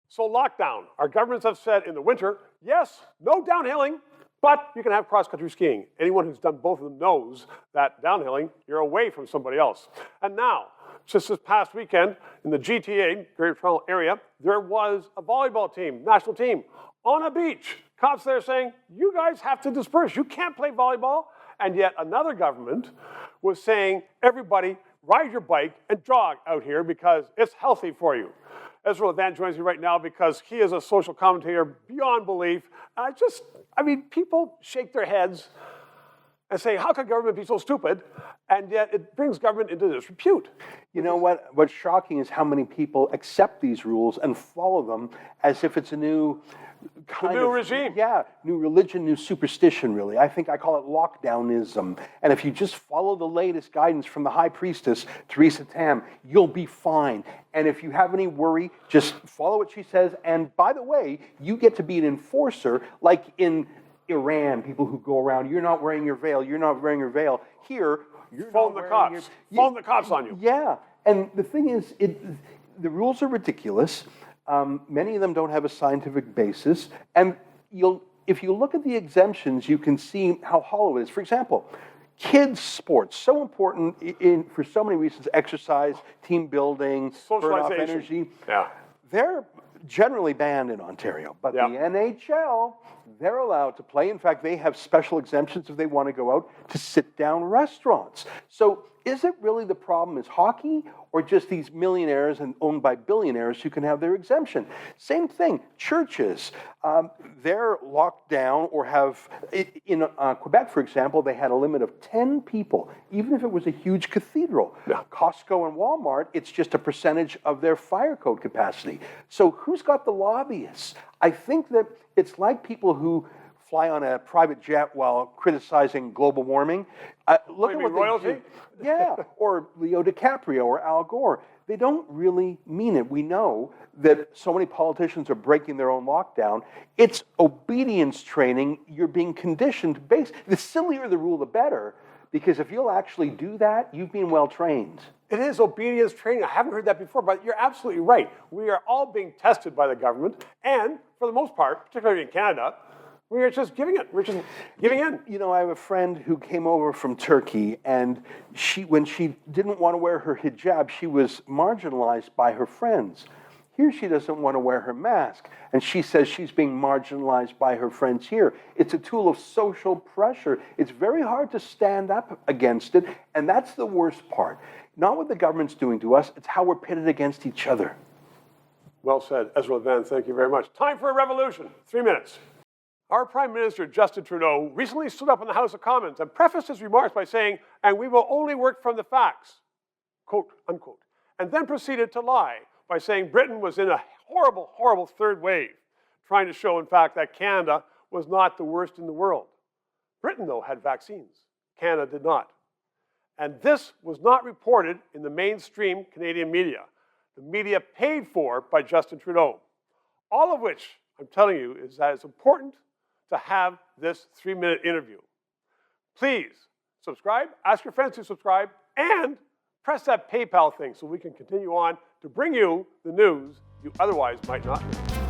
So lockdown. Our governments have said in the winter, yes, no downhilling, but you can have cross-country skiing. Anyone who's done both of them knows that downhilling, you're away from somebody else. And now, just this past weekend, in the GTA, Greater Toronto area, there was a volleyball team, national team, on a beach. Cops there saying, you guys have to disperse. You can't play volleyball. And yet another government was saying, everybody, ride your bike and jog out here because it's healthy for you. Ezra Levant joins me right now because he is a social commentator beyond belief. And I mean, people shake their heads and say, how could government be so stupid? And yet it brings government into disrepute. You know what's shocking is how many people accept these rules and follow them as if it's a new kind of regime. Yeah, new religion, new superstition, really. I think I call it lockdownism. And if you just follow the latest guidance from the high priestess, Theresa Tam, you'll be fine. And if you have any worry, just follow what she says. And by the way, you get to be an enforcer, like in Iran, people who go around, you're not wearing your veil, you're not wearing your veil. Here, you're phone the cops. Phone the cops on you. Yeah. And the thing is, the rules are ridiculous. Many of them don't have a scientific basis. And if you look at the exemptions, you can see how hollow it is. For example, kids' sports, so important for so many reasons, exercise, team building, burn off energy. Yeah. They're generally banned in Ontario. But the NHL, they're allowed to play. In fact, they have special exemptions if they want to go out to sit-down restaurants. So is it really the problem is hockey or just these millionaires and owned by billionaires who can have their exemption? Same thing, churches. They're locked down or have, in Quebec, for example, they had a limit of 10 people, even if it was a huge cathedral. Yeah. Costco and Walmart, it's just a percentage of their fire code capacity. So who's got the lobbyists? I think that it's like people who fly on a private jet while criticizing global warming. Look at what royalty? Yeah, or Leo DiCaprio or Al Gore. They don't really mean it. We know that so many politicians are breaking their own lockdown. It's obedience training. You're being conditioned based. The sillier the rule, the better, because if you'll actually do that, you've been well trained. It is obedience training. I haven't heard that before, but you're absolutely right. We are all being tested by the government, and for the most part, particularly in Canada, we're just giving it. We're just giving in. You know, I have a friend who came over from Turkey, and when she didn't want to wear her hijab, she was marginalized by her friends. Here she doesn't want to wear her mask, and she says she's being marginalized by her friends here. It's a tool of social pressure. It's very hard to stand up against it, and that's the worst part. Not what the government's doing to us, it's how we're pitted against each other. Well said, Ezra Levant. Thank you very much. Time for a revolution. 3 minutes. Our Prime Minister, Justin Trudeau, recently stood up in the House of Commons and prefaced his remarks by saying, and we will only work from the facts, quote, unquote, and then proceeded to lie by saying Britain was in a horrible, horrible third wave, trying to show, in fact, that Canada was not the worst in the world. Britain, though, had vaccines. Canada did not. And this was not reported in the mainstream Canadian media, the media paid for by Justin Trudeau. All of which, I'm telling you, is that it's important to have this 3-minute interview. Please subscribe, ask your friends to subscribe, and press that PayPal thing so we can continue on to bring you the news you otherwise might not know.